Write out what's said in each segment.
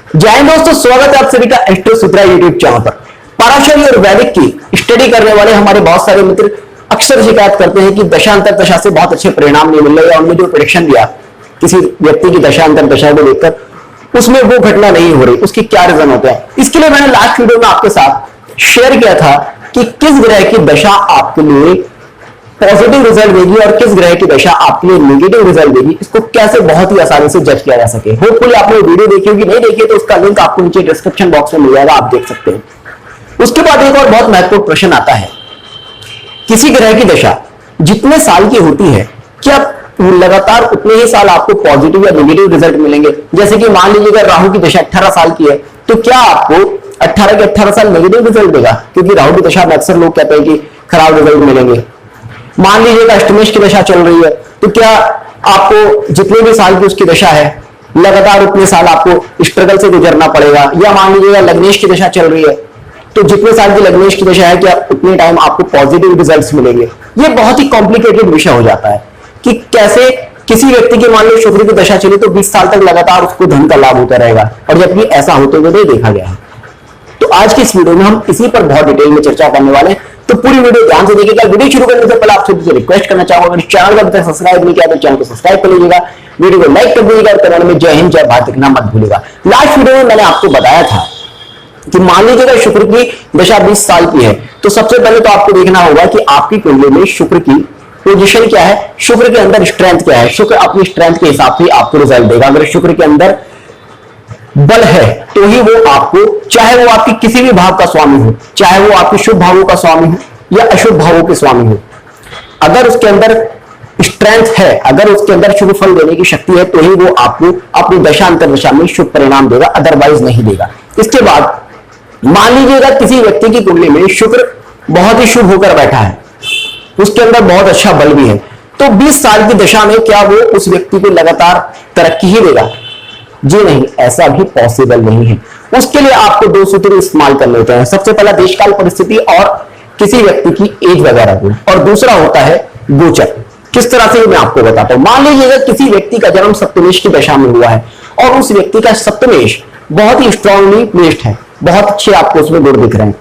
जय हिंद दोस्तों, स्वागत है आप सभी का एस्ट्रो सूत्रा यूट्यूब चैनल पर। पराशरी और वैदिक की स्टडी करने वाले हमारे बहुत सारे मित्र अक्सर शिकायत करते हैं कि दशांतर दशा से बहुत अच्छे परिणाम नहीं मिल रहे या उन्होंने जो प्रेडिक्शन दिया किसी व्यक्ति की दशांतर दशा को देखकर उसमें वो घटना नहीं हो रही, उसकी क्या रीजन होता है। इसके लिए मैंने लास्ट वीडियो में आपके साथ शेयर किया था कि किस ग्रह की दशा आपके लिए पॉजिटिव रिजल्ट देगी और किस ग्रह की दशा आपके लिए नेगेटिव रिजल्ट देगी, इसको कैसे बहुत ही आसानी से जज किया जा सके। होपफुली आपने वीडियो देखी होगी, नहीं देखी तो उसका लिंक आपको नीचे डिस्क्रिप्शन बॉक्स में मिल जाएगा, आप देख सकते हैं। उसके बाद एक और बहुत महत्वपूर्ण प्रश्न आता है, किसी ग्रह की दशा जितने साल की होती है क्या लगातार उतने ही साल आपको पॉजिटिव या नेगेटिव रिजल्ट मिलेंगे। जैसे कि मान लीजिए अगर राहु की दशा 18 साल की है तो क्या आपको 18 के 18 साल नेगेटिव रिजल्ट देगा, क्योंकि राहु की दशा में अक्सर लोग कहते हैं कि खराब रिजल्ट मिलेंगे। मान लीजिएगा अष्टमेश की दशा चल रही है तो क्या आपको जितने भी साल की उसकी दशा है लगातार उतने साल आपको स्ट्रगल से गुजरना पड़ेगा। या मान लीजिएगा लग्नेश की दशा चल रही है तो जितने साल की लग्नेश की दशा है क्या उतने टाइम आपको पॉजिटिव रिजल्ट्स मिलेंगे। ये बहुत ही कॉम्प्लिकेटेड विषय हो जाता है कि कैसे किसी व्यक्ति की मान लो शुक्र की दशा चली तो 20 साल तक लगातार उसको धन का लाभ होता रहेगा, और जबकि ऐसा होते हुए नहीं देखा गया है। तो आज की इस वीडियो में हम इसी पर बहुत डिटेल में चर्चा करने वाले हैं, तो पूरी वीडियो ध्यान से देखिएगा। वीडियो शुरू करने से पहले आप सभी से रिक्वेस्ट करना चाहूंगा, अगर चैनल को सब्सक्राइब नहीं किया तो चैनल को सब्सक्राइब कर लीजिएगा, वीडियो को लाइक कर दीजिएगा और कमेंट में जय हिंद जय भारत लिखना मत भूलिएगा। लास्ट वीडियो में मैंने आपको बताया था कि मान लीजिएगा शुक्र की दशा 20 साल की है तो सबसे पहले तो आपको देखना होगा कि आपकी कुंडली में शुक्र की पोजीशन क्या है, शुक्र के अंदर स्ट्रेंथ क्या है। शुक्र अपनी स्ट्रेंथ के हिसाब से आपको रिजल्ट देगा। अगर शुक्र के अंदर बल है तो ही वो आपको, चाहे वो आपकी किसी भी भाव का स्वामी हो, चाहे वो आपके शुभ भावों का स्वामी हो या अशुभ भावों के स्वामी हो, अगर उसके अंदर स्ट्रेंथ है, अगर उसके अंदर शुभ फल देने की शक्ति है तो ही वो आपको अपनी दशा अंतर दशा में शुभ परिणाम देगा, अदरवाइज नहीं देगा। इसके बाद मान लीजिएगा किसी व्यक्ति की कुंडली में शुक्र बहुत ही शुभ होकर बैठा है, उसके अंदर बहुत अच्छा बल भी है, तो 20 साल की दशा में क्या वो उस व्यक्ति को लगातार तरक्की ही देगा? जी नहीं, ऐसा भी पॉसिबल नहीं है। उसके लिए आपको दो सूत्र इस्तेमाल करने होते हैं। सबसे पहला देशकाल परिस्थिति और किसी व्यक्ति की एज वगैरह को, और दूसरा होता है गोचर। किस तरह से मैं आपको बताता हूं। मान लीजिएगा किसी व्यक्ति का जन्म सप्तमेश की दशा में हुआ है और उस व्यक्ति का सप्तमेश बहुत ही स्ट्रांगली प्लेस्ड है, बहुत अच्छे आपको उसमें गुण दिख रहे हैं,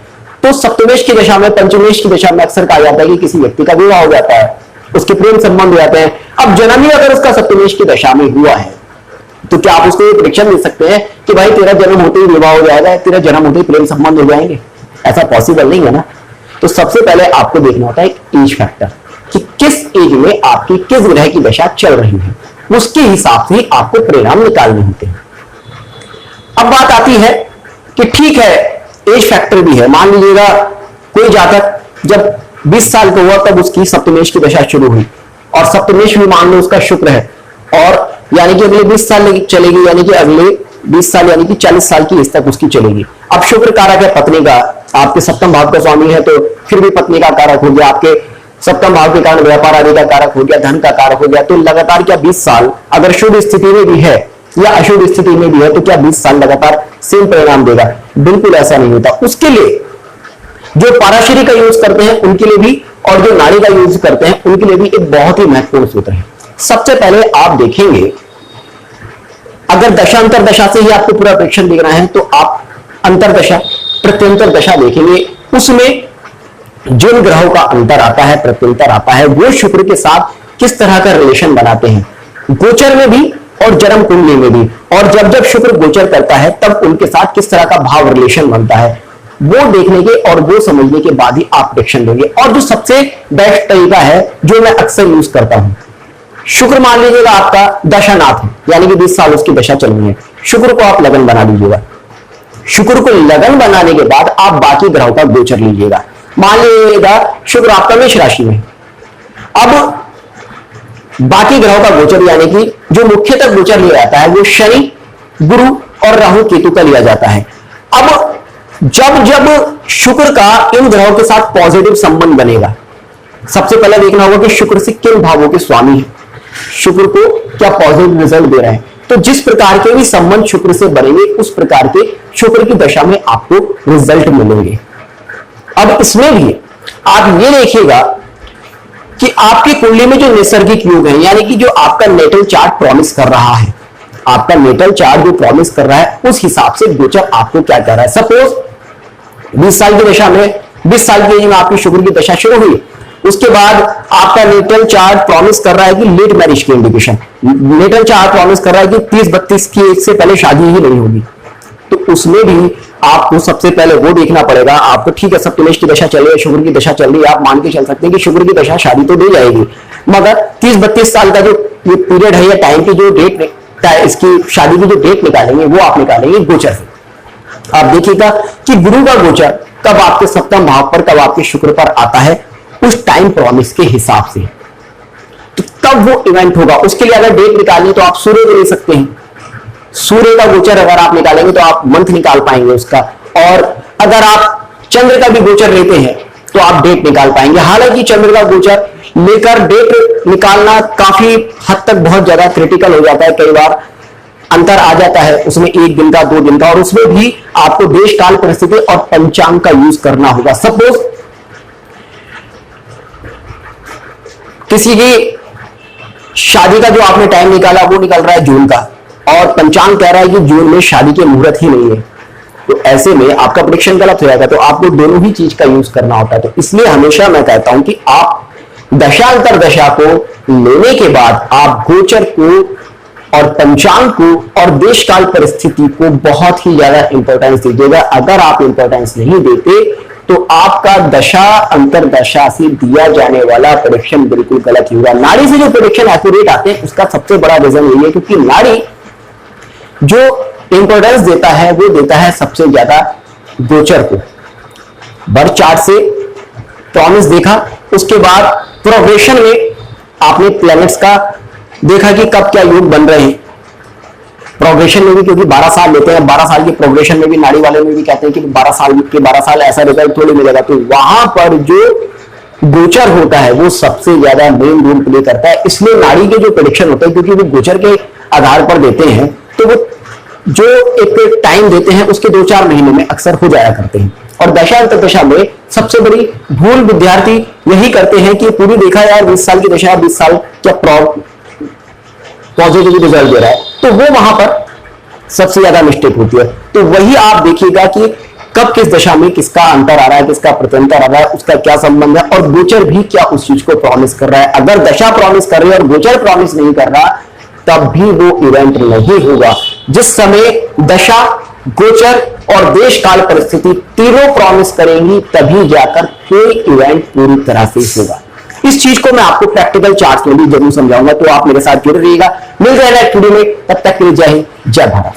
तो सप्तमेश की दशा में, पंचमेश की दशा में अक्सर कहा जाता है कि किसी व्यक्ति का विवाह हो जाता है, उसके प्रेम संबंध हो जाते हैं। अब जन्म ही अगर उसका सप्तमेश की दशा में हुआ है तो क्या आप उसको ये प्रेडिक्शन दे सकते हैं कि भाई तेरा जन्म होते ही विवाह हो जाएगा, तेरा जन्म होते ही प्रेम संबंध हो जाएंगे? ऐसा पॉसिबल नहीं है ना। तो सबसे पहले आपको देखना होता है एक एज फैक्टर कि किस एज में आपकी किस ग्रह की दशा चल रही है, उसके हिसाब से आपको परिणाम निकालने होते हैं। अब बात आती है कि ठीक है एज फैक्टर भी है। मान लीजिएगा कोई जातक जब 20 साल का हुआ तब उसकी सप्तमेश की दशा शुरू हुई, और सप्तमेश में मान लो उसका शुक्र है, और यानी कि अगले 20 साल चलेगी, यानी कि अगले 20 साल यानी कि 40 साल की एज तक उसकी चलेगी। अब शुक्र कारक है पत्नी का, आपके सप्तम भाव का स्वामी है तो फिर भी पत्नी का कारक हो गया, आपके सप्तम भाव के कारण व्यापार आदि का कारक हो गया, धन का कारक हो गया। तो लगातार क्या 20 साल अगर शुभ स्थिति में भी है या अशुभ स्थिति में भी है तो क्या 20 साल लगातार सेम परिणाम देगा? बिल्कुल ऐसा नहीं होता। उसके लिए जो पराशरी का यूज करते हैं उनके लिए भी, और जो नाड़ी का यूज करते हैं उनके लिए भी एक बहुत ही महत्वपूर्ण सूत्र है। सबसे पहले आप देखेंगे, अगर दशांतर दशा से ही आपको पूरा प्रेडिक्शन देखना है तो आप अंतरदशा प्रत्यंतर दशा देखेंगे। उसमें जिन ग्रहों का अंतर आता है, प्रत्यंतर आता है, वो शुक्र के साथ किस तरह का रिलेशन बनाते हैं, गोचर में भी और जन्म कुंडली में भी। और जब जब शुक्र गोचर करता है तब उनके साथ किस तरह का भाव रिलेशन बनता है, वो देखने के और वो समझने के बाद ही आप प्रेडिक्शन देंगे। और जो सबसे बेस्ट तरीका है जो मैं अक्सर यूज करता हूं, शुक्र मान लीजिएगा आपका दशानाथ है, यानी कि 20 साल उसकी दशा चल रही है, शुक्र को आप लगन बना लीजिएगा। शुक्र को लगन बनाने के बाद आप बाकी ग्रहों का गोचर लीजिएगा। मान लीजिएगा शुक्र आपका मेष राशि में, अब बाकी ग्रहों का गोचर यानी कि जो मुख्यतः गोचर लिया जाता है वो शनि, गुरु और राहु केतु का लिया जाता है। अब जब जब शुक्र का इन ग्रहों के साथ पॉजिटिव संबंध बनेगा, सबसे पहले देखना होगा कि शुक्र से किन भावों के स्वामी है, शुक्र को क्या पॉजिटिव रिजल्ट दे रहे हैं। तो जिस प्रकार के भी संबंध शुक्र से बनेंगे उस प्रकार के शुक्र की दशा में आपको रिजल्ट मिलेंगे। अब इसमें भी आप ये देखिएगा कि आपकी कुंडली में जो नैसर्गिक योग है, यानी कि जो आपका नेटल चार्ट प्रॉमिस कर रहा है, आपका नेटल चार्ट जो प्रॉमिस कर रहा है उस हिसाब से गोचर आपको क्या कर रहा है। सपोज 20 साल की दशा में, 20 साल की एज में आपकी शुक्र की दशा शुरू हुई, उसके बाद आपका नेटल चार्ट प्रॉमिस कर रहा है कि लेट मैरिज की इंडिकेशन, नेटल चार्ट प्रॉमिस कर रहा है कि 30-32 की एज से पहले शादी ही नहीं होगी, तो उसमें भी आपको सबसे पहले वो देखना पड़ेगा। आपको ठीक है सप्तमेश की दशा चल रही है, शुक्र की दशा चल रही है, आप मान के चल सकते हैं कि शुक्र की दशा शादी तो दे जाएगी, मगर 30-32 साल का जो ये पीरियड है या टाइम की जो डेट, इसकी शादी की जो डेट निकालेंगे वो आप निकालेंगे गोचर से। आप देखिएगा कि गुरु का गोचर कब आपके सप्तम भाव पर, कब आपके शुक्र पर आता है, उस टाइम प्रॉमिस के हिसाब से, तो तब वो इवेंट होगा। उसके लिए अगर डेट निकालनी तो आप सूर्य को ले सकते हैं, सूर्य का गोचर अगर आप निकालेंगे तो आप मंथ निकाल पाएंगे उसका, और अगर आप चंद्र का भी गोचर लेते हैं तो आप डेट निकाल पाएंगे। हालांकि चंद्र का गोचर लेकर डेट निकालना काफी हद तक बहुत ज्यादा क्रिटिकल हो जाता है, कई बार अंतर आ जाता है उसमें 1 दिन का 2 दिन का, और उसमें भी आपको देश काल परिस्थिति और पंचांग का यूज करना होगा। सपोज किसी की शादी का जो आपने टाइम निकाला वो निकल रहा है जून का, और पंचांग कह रहा है कि जून में शादी के मुहूर्त ही नहीं है, तो ऐसे में आपका प्रेडिक्शन गलत हो जाएगा। तो आपको दोनों ही चीज का यूज करना होता है। तो इसलिए हमेशा मैं कहता हूं कि आप दशांतर दशा को लेने के बाद आप गोचर को और पंचांग को और देश काल परिस्थिति को बहुत ही ज्यादा इंपॉर्टेंस दीजिएगा। अगर आप इंपॉर्टेंस नहीं देते तो आपका दशा अंतर दशा से दिया जाने वाला प्रेडिक्शन बिल्कुल गलत ही होगा। नाड़ी से जो प्रेडिक्शन एक्यूरेट आते हैं उसका सबसे बड़ा रीजन यही है क्योंकि नाड़ी जो इंपॉर्टेंस देता है वो देता है सबसे ज्यादा गोचर को। बर्थ चार्ट से प्रॉमिस देखा, उसके बाद प्रोग्रेशन में आपने प्लैनेट्स का देखा कि कब क्या योग बन रहे हैं। प्रोग्रेशन में भी क्योंकि 12 साल लेते हैं, 12 साल के प्रोग्रेशन में भी नाड़ी वाले में भी कहते हैं कि 12 साल के 12 साल ऐसा रिजल्ट थोड़ी मिलेगा, तो वहां पर जो गोचर होता है वो सबसे ज्यादा मेन रोल प्ले करता है। इसलिए नाड़ी के जो प्रेडिक्शन होते हैं क्योंकि वो गोचर के आधार पर देते हैं, तो वो जो एक टाइम देते हैं उसके 2-4 महीने में अक्सर हो जाया करते हैं। और दशा अंतर दशा में सबसे बड़ी भूल विद्यार्थी यही करते हैं कि पूरी देखा यार 20 साल की दशा, 20 साल क्या पॉजिटिव रिजल्ट दे रहा है, तो वो वहां पर सबसे ज्यादा मिस्टेक होती है। तो वही आप देखिएगा कि कब किस दशा में किसका अंतर आ रहा है, किसका प्रत्यंतर आ रहा है, उसका क्या संबंध है, और गोचर भी क्या उस चीज को प्रॉमिस कर रहा है। अगर दशा प्रॉमिस कर रही है और गोचर प्रॉमिस नहीं कर रहा तब भी वो इवेंट नहीं होगा। जिस समय दशा, गोचर और देश काल परिस्थिति तीनों प्रॉमिस करेंगी तभी जाकर कोई इवेंट पूरी तरह से होगा। इस चीज को मैं आपको प्रैक्टिकल चार्ट में भी जरूर समझाऊंगा, तो आप मेरे साथ जुड़े रहिएगा। मिल जाएगा एक वीडियो में, तब तक के लिए जय हिंद, जय भारत।